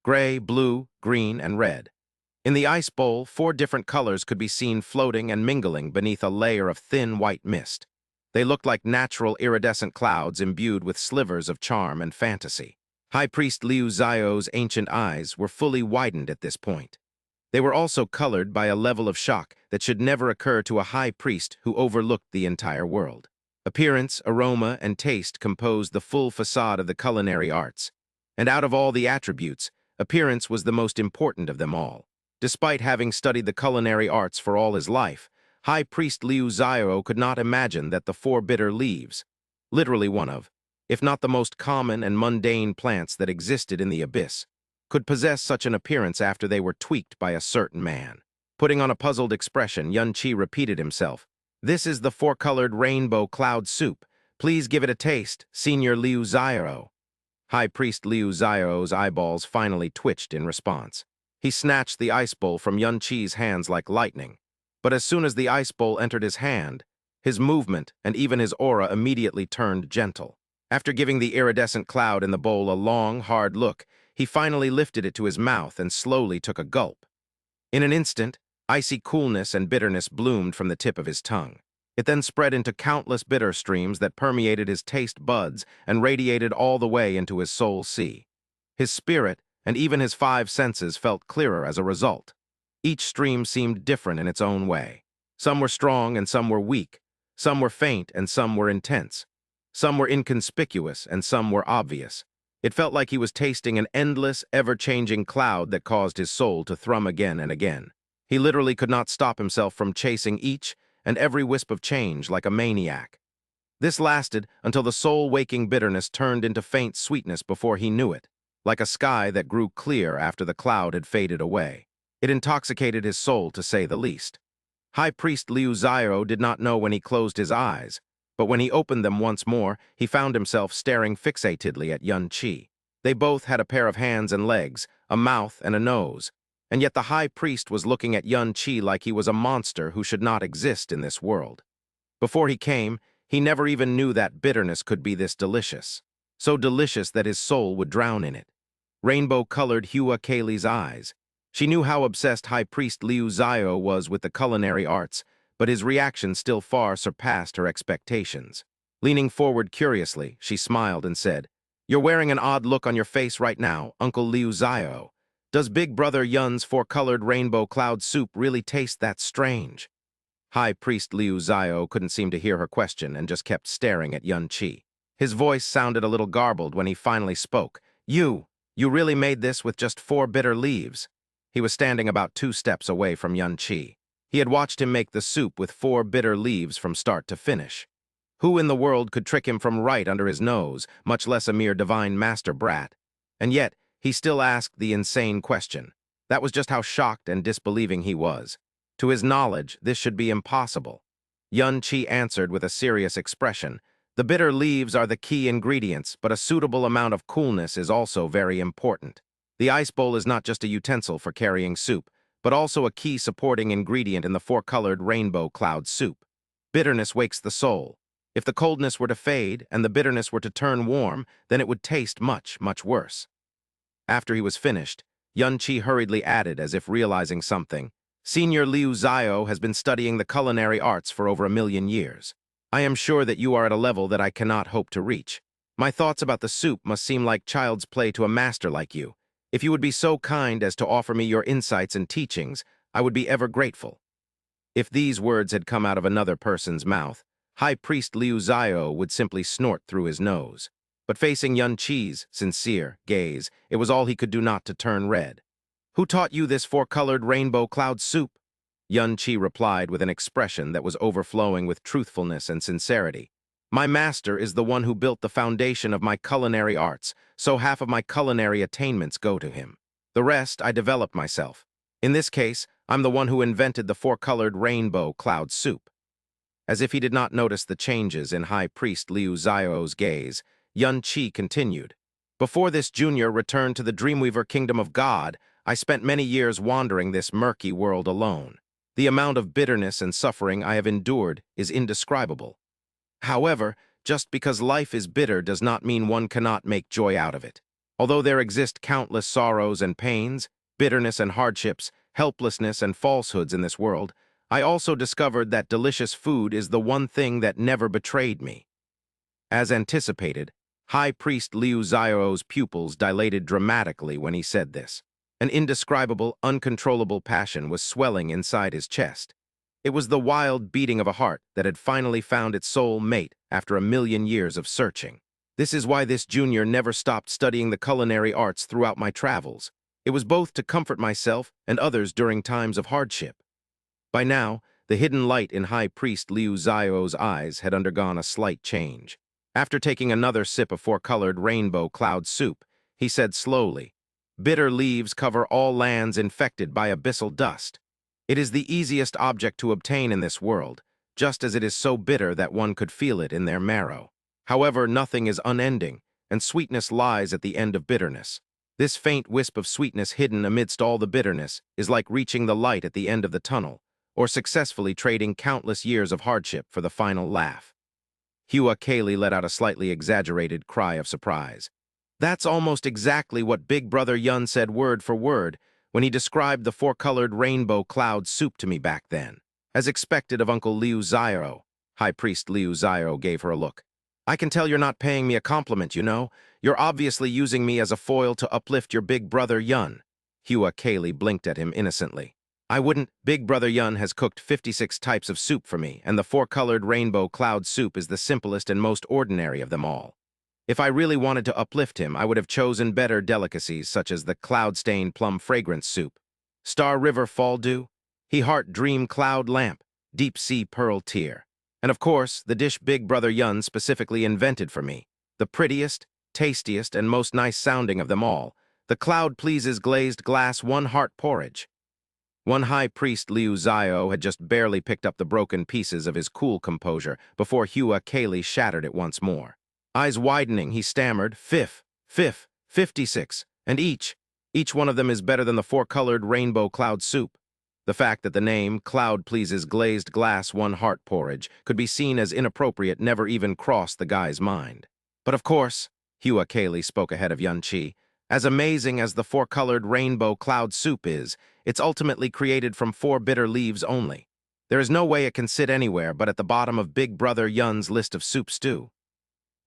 gray, blue, green, and red. In the ice bowl, 4 different colors could be seen floating and mingling beneath a layer of thin white mist. They looked like natural iridescent clouds imbued with slivers of charm and fantasy. High Priest Liu Zio's ancient eyes were fully widened at this point. They were also colored by a level of shock that should never occur to a high priest who overlooked the entire world. Appearance, aroma, and taste composed the full facade of the culinary arts. And out of all the attributes, appearance was the most important of them all. Despite having studied the culinary arts for all his life, High Priest Liu Zio could not imagine that the 4 bitter leaves, literally one of, if not the most common and mundane plants that existed in the abyss, could possess such an appearance after they were tweaked by a certain man. Putting on a puzzled expression, Yun Qi repeated himself, "This is the 4-colored rainbow cloud soup. Please give it a taste, Senior Liu Zio." High Priest Liu Zio's eyeballs finally twitched in response. He snatched the ice bowl from Yun Qi's hands like lightning. But as soon as the ice bowl entered his hand, his movement and even his aura immediately turned gentle. After giving the iridescent cloud in the bowl a long, hard look, he finally lifted it to his mouth and slowly took a gulp. In an instant, icy coolness and bitterness bloomed from the tip of his tongue. It then spread into countless bitter streams that permeated his taste buds and radiated all the way into his soul sea. His spirit and even his 5 senses felt clearer as a result. Each stream seemed different in its own way. Some were strong and some were weak. Some were faint and some were intense. Some were inconspicuous and some were obvious. It felt like he was tasting an endless, ever-changing cloud that caused his soul to thrum again and again. He literally could not stop himself from chasing each and every wisp of change like a maniac. This lasted until the soul-waking bitterness turned into faint sweetness before he knew it, like a sky that grew clear after the cloud had faded away. It intoxicated his soul, to say the least. High Priest Liu Zio did not know when he closed his eyes, but when he opened them once more, he found himself staring fixatedly at Yun Qi. They both had a pair of hands and legs, a mouth and a nose, and yet the High Priest was looking at Yun Qi like he was a monster who should not exist in this world. Before he came, he never even knew that bitterness could be this delicious, so delicious that his soul would drown in it. Rainbow-colored Hua Kaylee's eyes. She knew how obsessed High Priest Liu Zio was with the culinary arts, but his reaction still far surpassed her expectations. Leaning forward curiously, she smiled and said, "You're wearing an odd look on your face right now, Uncle Liu Zio. Does Big Brother Yun's 4-colored rainbow cloud soup really taste that strange?" High Priest Liu Zio couldn't seem to hear her question and just kept staring at Yun Qi. His voice sounded a little garbled when he finally spoke. You really made this with just 4 bitter leaves?" He was standing about 2 steps away from Yun Qi. He had watched him make the soup with 4 bitter leaves from start to finish. Who in the world could trick him from right under his nose, much less a mere divine master brat? And yet, he still asked the insane question. That was just how shocked and disbelieving he was. To his knowledge, this should be impossible. Yun Qi answered with a serious expression. "The bitter leaves are the key ingredients, but a suitable amount of coolness is also very important. The ice bowl is not just a utensil for carrying soup, but also a key supporting ingredient in the 4-colored rainbow cloud soup. Bitterness wakes the soul. If the coldness were to fade and the bitterness were to turn warm, then it would taste much, much worse." After he was finished, Yun Qi hurriedly added, as if realizing something, "Senior Liu Zio has been studying the culinary arts for over 1,000,000 years. I am sure that you are at a level that I cannot hope to reach. My thoughts about the soup must seem like child's play to a master like you. If you would be so kind as to offer me your insights and teachings, I would be ever grateful." If these words had come out of another person's mouth, High Priest Liu Zio would simply snort through his nose. But facing Yun Qi's sincere gaze, it was all he could do not to turn red. "Who taught you this 4-colored rainbow cloud soup?" Yun Qi replied with an expression that was overflowing with truthfulness and sincerity. "My master is the one who built the foundation of my culinary arts, so half of my culinary attainments go to him. The rest I developed myself. In this case, I'm the one who invented the 4-colored rainbow cloud soup." As if he did not notice the changes in High Priest Liu Zio's gaze, Yun Qi continued. "Before this junior returned to the Dreamweaver Kingdom of God, I spent many years wandering this murky world alone. The amount of bitterness and suffering I have endured is indescribable. However, just because life is bitter does not mean one cannot make joy out of it. Although there exist countless sorrows and pains, bitterness and hardships, helplessness and falsehoods in this world, I also discovered that delicious food is the one thing that never betrayed me. As anticipated, High Priest Liu Xiao's pupils dilated dramatically when he said this. An indescribable, uncontrollable passion was swelling inside his chest. It was the wild beating of a heart that had finally found its soul mate after 1,000,000 years of searching. This is why this junior never stopped studying the culinary arts throughout my travels. It was both to comfort myself and others during times of hardship. By now, the hidden light in High Priest Liu Xiao's eyes had undergone a slight change. After taking another sip of four-colored rainbow cloud soup, he said slowly, "Bitter leaves cover all lands infected by abyssal dust. It is the easiest object to obtain in this world, just as it is so bitter that one could feel it in their marrow. However, nothing is unending, and sweetness lies at the end of bitterness. This faint wisp of sweetness hidden amidst all the bitterness is like reaching the light at the end of the tunnel, or successfully trading countless years of hardship for the final laugh." Hua Kaylee let out a slightly exaggerated cry of surprise. That's almost exactly what Big Brother Yun said word for word when he described the four-colored rainbow cloud soup to me back then. As expected of Uncle Liu Xiao, High Priest Liu Xiao gave her a look. "I can tell you're not paying me a compliment, you know. You're obviously using me as a foil to uplift your Big Brother Yun." Hua Kaylee blinked at him innocently. "I wouldn't. Big Brother Yun has cooked 56 types of soup for me, and the four-colored rainbow cloud soup is the simplest and most ordinary of them all. If I really wanted to uplift him, I would have chosen better delicacies such as the cloud-stained plum fragrance soup, Star River Fall Dew, He Heart Dream Cloud Lamp, Deep Sea Pearl Tear, and of course, the dish Big Brother Yun specifically invented for me, the prettiest, tastiest, and most nice-sounding of them all, the Cloud Pleases Glazed Glass One-Heart Porridge." One High Priest Liu Xiao had just barely picked up the broken pieces of his cool composure before Hua Kaylee shattered it once more. Eyes widening, he stammered, "Fifth, 56, and each one of them is better than the four-colored rainbow cloud soup." The fact that the name Cloud Pleases Glazed Glass One-Heart Porridge could be seen as inappropriate never even crossed the guy's mind. "But of course," Hua Kaylee spoke ahead of Yun Chi, "as amazing as the four-colored rainbow cloud soup is, it's ultimately created from 4 bitter leaves only. There is no way it can sit anywhere but at the bottom of Big Brother Yun's list of soup stew."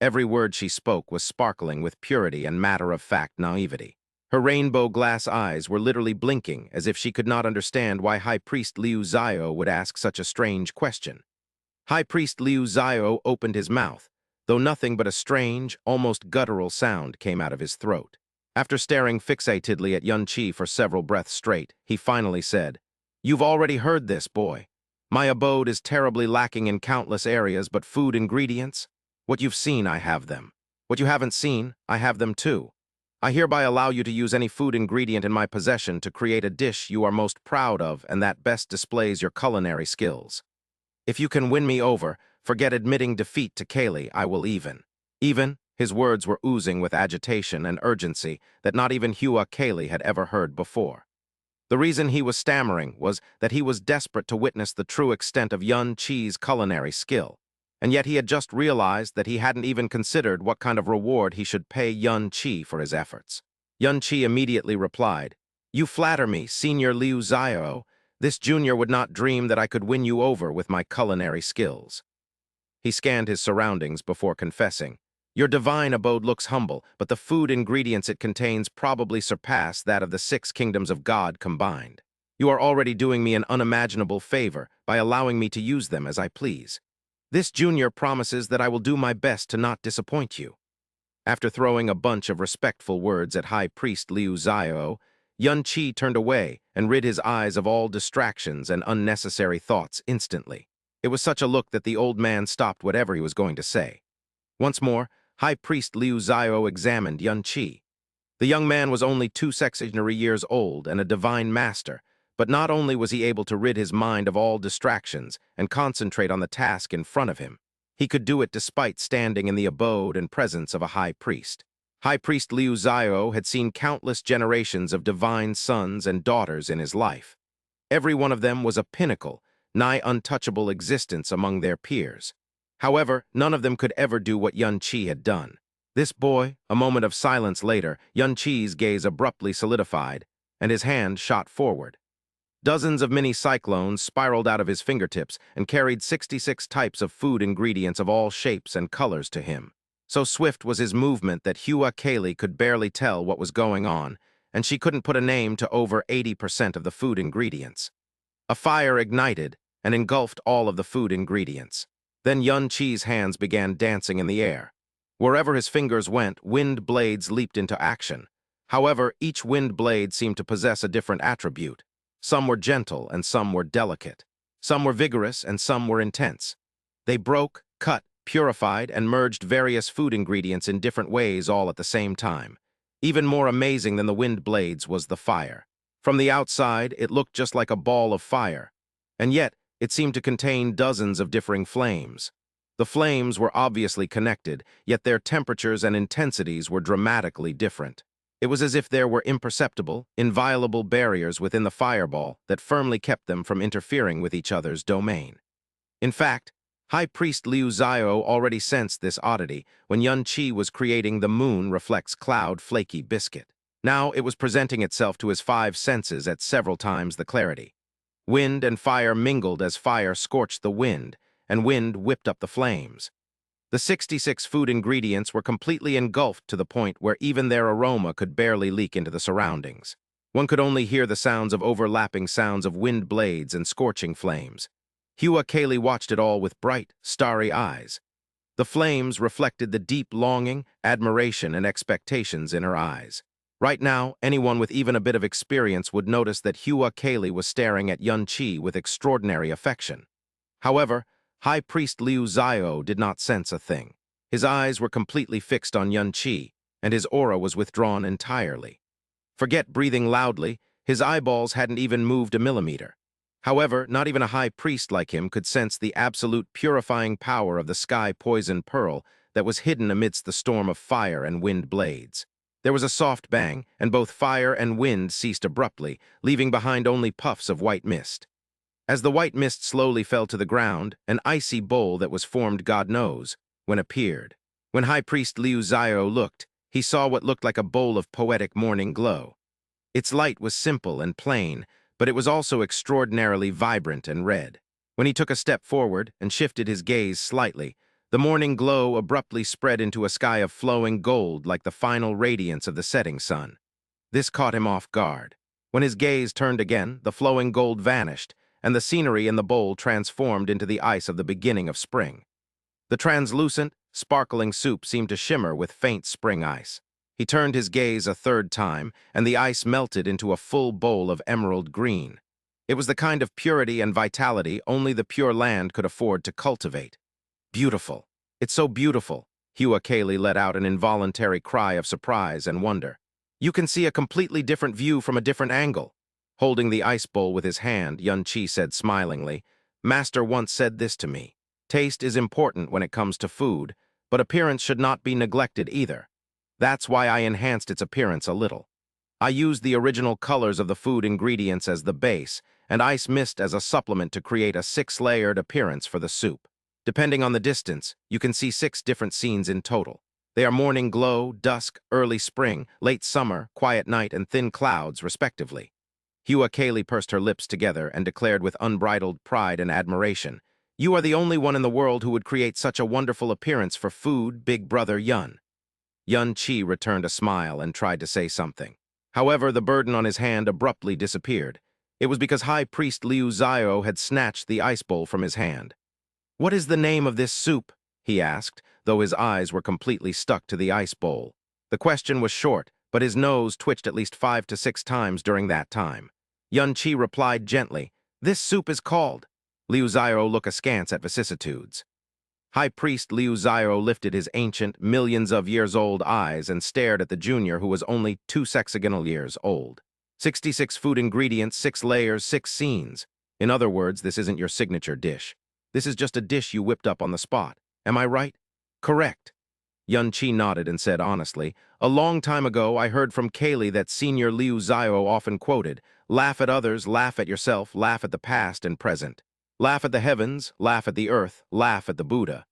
Every word she spoke was sparkling with purity and matter-of-fact naivety. Her rainbow glass eyes were literally blinking as if she could not understand why High Priest Liu Xiao would ask such a strange question. High Priest Liu Xiao opened his mouth, though nothing but a strange, almost guttural sound came out of his throat. After staring fixatedly at Yun Chi for several breaths straight, he finally said, "You've already heard this, boy. My abode is terribly lacking in countless areas but food ingredients. What you've seen, I have them. What you haven't seen, I have them too. I hereby allow you to use any food ingredient in my possession to create a dish you are most proud of and that best displays your culinary skills. If you can win me over, forget admitting defeat to Kaylee, I will even." Even? His words were oozing with agitation and urgency that not even Hua Kaylee had ever heard before. The reason he was stammering was that he was desperate to witness the true extent of Yun Chi's culinary skill, and yet he had just realized that he hadn't even considered what kind of reward he should pay Yun Chi for his efforts. Yun Chi immediately replied, "You flatter me, Senior Liu Xiao. This junior would not dream that I could win you over with my culinary skills." He scanned his surroundings before confessing, "Your divine abode looks humble, but the food ingredients it contains probably surpass that of the 6 kingdoms of God combined. You are already doing me an unimaginable favor by allowing me to use them as I please. This junior promises that I will do my best to not disappoint you." After throwing a bunch of respectful words at High Priest Liu Xiao, Yun Chi turned away and rid his eyes of all distractions and unnecessary thoughts instantly. It was such a look that the old man stopped whatever he was going to say. Once more, High Priest Liu Xiao examined Yun Chi. The young man was only 2 sexagenary years old and a divine master, but not only was he able to rid his mind of all distractions and concentrate on the task in front of him, he could do it despite standing in the abode and presence of a high priest. High Priest Liu Xiao had seen countless generations of divine sons and daughters in his life. Every one of them was a pinnacle, nigh untouchable existence among their peers. However, none of them could ever do what Yun Chi had done. This boy, a moment of silence later, Yun Chi's gaze abruptly solidified, and his hand shot forward. Dozens of mini cyclones spiraled out of his fingertips and carried 66 types of food ingredients of all shapes and colors to him. So swift was his movement that Hua Kaylee could barely tell what was going on, and she couldn't put a name to over 80% of the food ingredients. A fire ignited and engulfed all of the food ingredients. Then Yun Chi's hands began dancing in the air. Wherever his fingers went, wind blades leaped into action. However, each wind blade seemed to possess a different attribute. Some were gentle and some were delicate. Some were vigorous and some were intense. They broke, cut, purified, and merged various food ingredients in different ways all at the same time. Even more amazing than the wind blades was the fire. From the outside, it looked just like a ball of fire, and yet it seemed to contain dozens of differing flames. The flames were obviously connected, yet their temperatures and intensities were dramatically different. It was as if there were imperceptible, inviolable barriers within the fireball that firmly kept them from interfering with each other's domain. In fact, High Priest Liu Xiao already sensed this oddity when Yun Chi was creating the Moon Reflects Cloud Flaky Biscuit. Now it was presenting itself to his 5 senses at several times the clarity. Wind and fire mingled as fire scorched the wind, and wind whipped up the flames. The 66 food ingredients were completely engulfed to the point where even their aroma could barely leak into the surroundings. One could only hear the sounds of overlapping sounds of wind blades and scorching flames. Hua Kaylee watched it all with bright, starry eyes. The flames reflected the deep longing, admiration, and expectations in her eyes. Right now, anyone with even a bit of experience would notice that Hua Kaylee was staring at Yun Chi with extraordinary affection. However, High Priest Liu Xiao did not sense a thing. His eyes were completely fixed on Yun Chi, and his aura was withdrawn entirely. Forget breathing loudly, his eyeballs hadn't even moved a millimeter. However, not even a high priest like him could sense the absolute purifying power of the sky poison pearl that was hidden amidst the storm of fire and wind blades. There was a soft bang, and both fire and wind ceased abruptly, leaving behind only puffs of white mist. As the white mist slowly fell to the ground, an icy bowl that was formed God knows when appeared. When High Priest Liu Xiao looked, he saw what looked like a bowl of poetic morning glow. Its light was simple and plain, but it was also extraordinarily vibrant and red. When he took a step forward and shifted his gaze slightly, the morning glow abruptly spread into a sky of flowing gold like the final radiance of the setting sun. This caught him off guard. When his gaze turned again, the flowing gold vanished, and the scenery in the bowl transformed into the ice of the beginning of spring. The translucent, sparkling soup seemed to shimmer with faint spring ice. He turned his gaze a third time, and the ice melted into a full bowl of emerald green. It was the kind of purity and vitality only the Pure Land could afford to cultivate. Beautiful. It's so beautiful. Hua Kaylee let out an involuntary cry of surprise and wonder. You can see a completely different view from a different angle. Holding the ice bowl with his hand, Yun Chi said smilingly, Master once said this to me. Taste is important when it comes to food, but appearance should not be neglected either. That's why I enhanced its appearance a little. I used the original colors of the food ingredients as the base, and ice mist as a supplement to create a 6-layered appearance for the soup. Depending on the distance, you can see 6 different scenes in total. They are morning glow, dusk, early spring, late summer, quiet night, and thin clouds, respectively. Hua Kaylee pursed her lips together and declared with unbridled pride and admiration, You are the only one in the world who would create such a wonderful appearance for food, big brother Yun. Yun Chi returned a smile and tried to say something. However, the burden on his hand abruptly disappeared. It was because High Priest Liu Xiao had snatched the ice bowl from his hand. What is the name of this soup? He asked, though his eyes were completely stuck to the ice bowl. The question was short, but his nose twitched at least 5 to 6 times during that time. Yun Chi replied gently, This soup is called. Liu Xiao looked askance at vicissitudes. High Priest Liu Xiao lifted his ancient, millions-of-years-old eyes and stared at the junior who was only 2 sexagonal years old. 66 food ingredients, 6 layers, 6 scenes. In other words, this isn't your signature dish. This is just a dish you whipped up on the spot. Am I right? Correct. Yun Chi nodded and said honestly, A long time ago I heard from Kaylee that Senior Liu Xiao often quoted, Laugh at others, laugh at yourself, laugh at the past and present. Laugh at the heavens, laugh at the earth, laugh at the Buddha.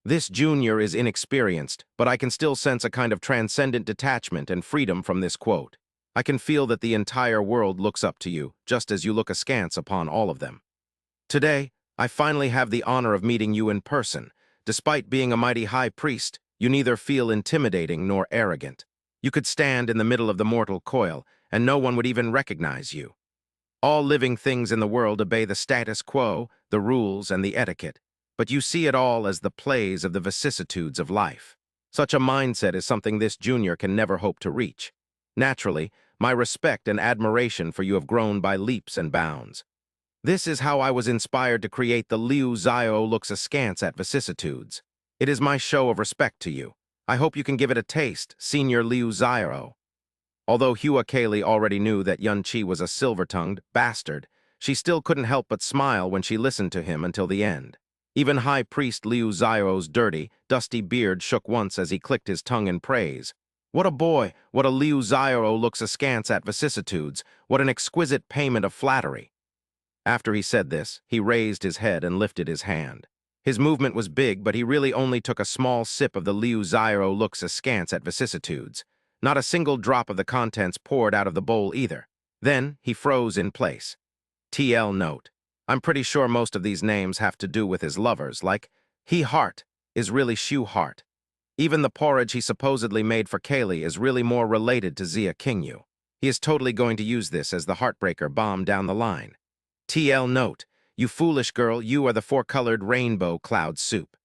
This junior is inexperienced, but I can still sense a kind of transcendent detachment and freedom from this quote. I can feel that the entire world looks up to you, just as you look askance upon all of them. Today, I finally have the honor of meeting you in person. Despite being a mighty high priest, you neither feel intimidating nor arrogant. You could stand in the middle of the mortal coil, and no one would even recognize you. All living things in the world obey the status quo, the rules, and the etiquette, but you see it all as the plays of the vicissitudes of life. Such a mindset is something this junior can never hope to reach. Naturally, my respect and admiration for you have grown by leaps and bounds. This is how I was inspired to create the Liu Xiao looks askance at vicissitudes. It is my show of respect to you. I hope you can give it a taste, Senior Liu Xiao. Although Hua Kaylee already knew that Yun Qi was a silver-tongued bastard, she still couldn't help but smile when she listened to him until the end. Even High Priest Liu Xiao's dirty, dusty beard shook once as he clicked his tongue in praise. What a boy! What a Liu Xiao looks askance at vicissitudes! What an exquisite payment of flattery! After he said this, he raised his head and lifted his hand. His movement was big, but he really only took a small sip of the Liu Xiao looks askance at vicissitudes. Not a single drop of the contents poured out of the bowl either. Then he froze in place. TL note. I'm pretty sure most of these names have to do with his lovers, like He Heart is really Shu Heart. Even the porridge he supposedly made for Kaylee is really more related to Zia Qingyu. He is totally going to use this as the heartbreaker bomb down the line. TL note. You foolish girl, you are the four-colored rainbow cloud soup.